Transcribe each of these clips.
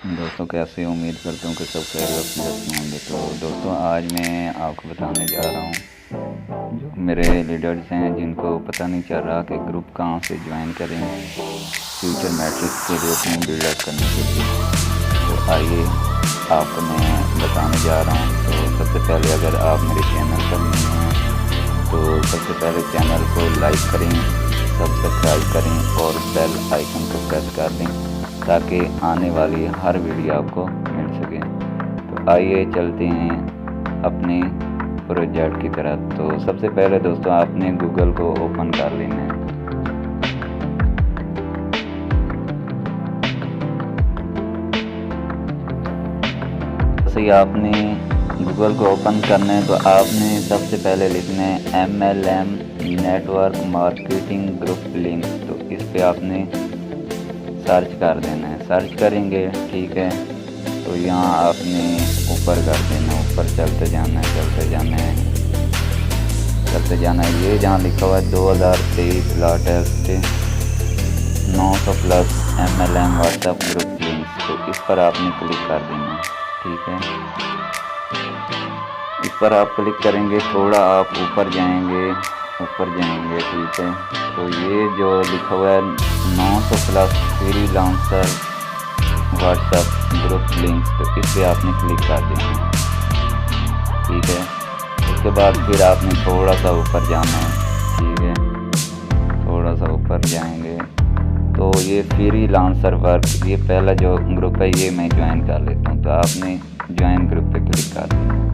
दोस्तों कैसे हो? उम्मीद करता हूँ कि सब खैरियत से होंगे। तो दोस्तों आज मैं आपको बताने जा रहा हूँ जो मेरे लीडर्स हैं जिनको पता नहीं चल रहा कि ग्रुप कहाँ से ज्वाइन करें फ्यूचर मैट्रिक्स के लिए टीम बिल्डअप करने के लिए। तो आइए आपको मैं बताने जा रहा हूँ। तो सबसे पहले अगर आप मेरे चैनल पर नहीं हैं तो सबसे पहले चैनल को लाइक करें, सब्सक्राइब करें और बेल आइकन को प्रेस कर दें ताकि आने वाली हर वीडियो आपको मिल सके। तो आइए चलते हैं अपने प्रोजेक्ट की तरफ। तो सबसे पहले दोस्तों आपने गूगल को ओपन कर लेना है। जैसे आपने गूगल को ओपन करना है तो आपने सबसे पहले लिखना है MLM network marketing group link. तो इस पे आपने सर्च कर देना है। सर्च करेंगे, ठीक है, तो यहाँ आपने ऊपर कर देना, ऊपर चलते जाना है, चलते जाना है। ये जहाँ लिखा हुआ है 2023 latest 900 plus MLM WhatsApp group links, तो इस पर आपने क्लिक कर देना है, ठीक है। इस पर आप क्लिक करेंगे, थोड़ा आप ऊपर जाएंगे, ठीक है। तो ये जो लिखा हुआ है 900 plus freelancer WhatsApp group links, तो इस पर आपने क्लिक कर देना है, ठीक है। उसके बाद फिर आपने थोड़ा सा ऊपर जाना है, ठीक है, थोड़ा सा ऊपर जाएंगे तो ये फ्रीलांसर वर्क, ये पहला जो ग्रुप है ये मैं ज्वाइन कर लेता हूँ। तो आपने ज्वाइन ग्रुप पे क्लिक कर देना है।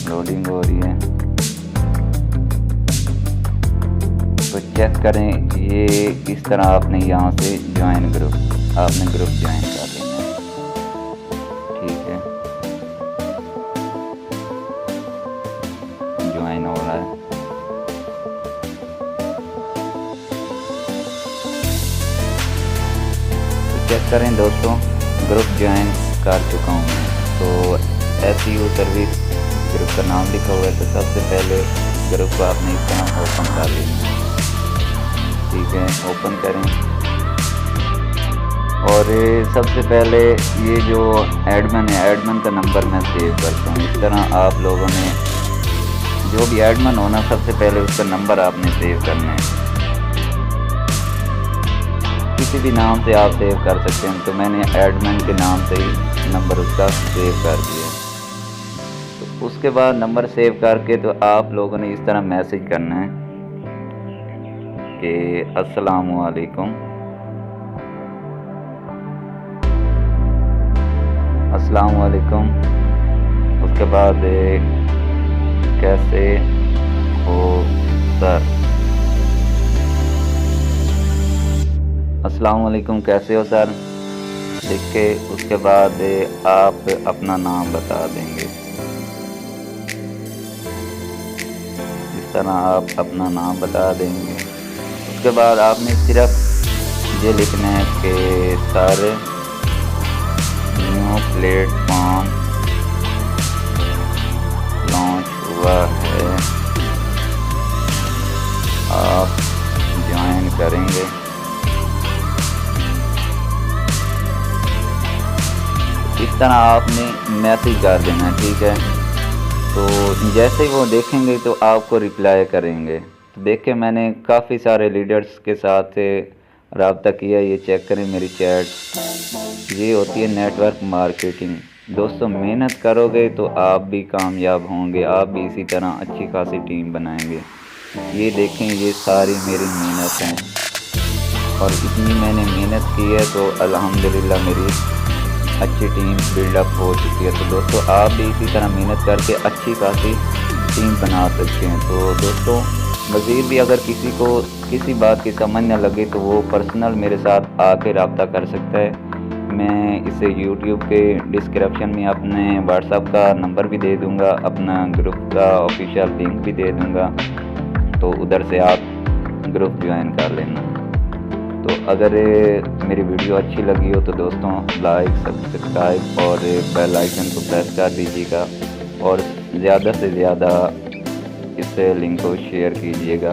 लोडिंग हो रही है तो चेक करें, ये इस तरह आपने यहाँ से ज्वाइन ग्रुप, आपने ग्रुप ज्वाइन कर लेना है, ठीक है। ज्वाइन हो रहा है। तो चेक करें दोस्तों, ग्रुप ज्वाइन कर चुका हूँ मैं। तो SEO सर्विस ग्रुप का नाम लिखा हुआ है। तो सबसे पहले ग्रुप को आपने इस तरह ओपन कर लेना, ठीक है, ओपन करें। और सबसे पहले ये जो एडमिन है, एडमिन का नंबर मैं सेव करता हूँ। इस तरह आप लोगों ने जो भी एडमिन होना, सबसे पहले उसका नंबर आपने सेव करना है। किसी भी नाम से आप सेव कर सकते हैं। तो मैंने एडमिन के नाम से ही नंबर उसका सेव कर दिया। तो उसके बाद नंबर सेव करके तो आप लोगों ने इस तरह मैसेज करना है कि अस्सलामु अलैकुम, अस्सलामु अलैकुम। उसके बाद कैसे हो सर, अस्सलामु अलैकुम कैसे हो सर लिख के उसके बाद आप अपना नाम बता देंगे। इस तरह आप अपना नाम बता देंगे। उसके बाद आपने सिर्फ ये लिखना है कि सर न्यू प्लेटफॉर्म लॉन्च हुआ है, आप ज्वाइन करेंगे। इस तरह आपने मैसेज कर देना है, ठीक है। तो जैसे ही वो देखेंगे तो आपको रिप्लाई करेंगे। तो देखें, मैंने काफ़ी सारे लीडर्स के साथ रब्ता किया। ये चेक करें मेरी चैट, ये होती है नेटवर्क मार्केटिंग। दोस्तों मेहनत करोगे तो आप भी कामयाब होंगे, आप भी इसी तरह अच्छी खासी टीम बनाएंगे। ये देखें, ये सारी मेरी मेहनत है और इतनी मैंने मेहनत की है तो अल्हम्दुलिल्लाह मेरी अच्छी टीम बिल्डअप हो चुकी है। तो दोस्तों आप भी इसी तरह मेहनत करके अच्छी खासी टीम बना सकते हैं। तो दोस्तों मज़ीद भी अगर किसी को किसी बात की समझ न लगे तो वो पर्सनल मेरे साथ आके रब्ता कर सकता है। मैं इसे YouTube के डिस्क्रिप्शन में अपने व्हाट्सएप का नंबर भी दे दूँगा, अपना ग्रुप का ऑफिशियल लिंक भी दे दूँगा। तो उधर से आप ग्रुप ज्वाइन कर लेना। तो अगर मेरी वीडियो अच्छी लगी हो तो दोस्तों लाइक, सब्सक्राइब और बेल आइकन को प्रेस कर दीजिएगा और ज़्यादा से ज़्यादा इस लिंक को शेयर कीजिएगा।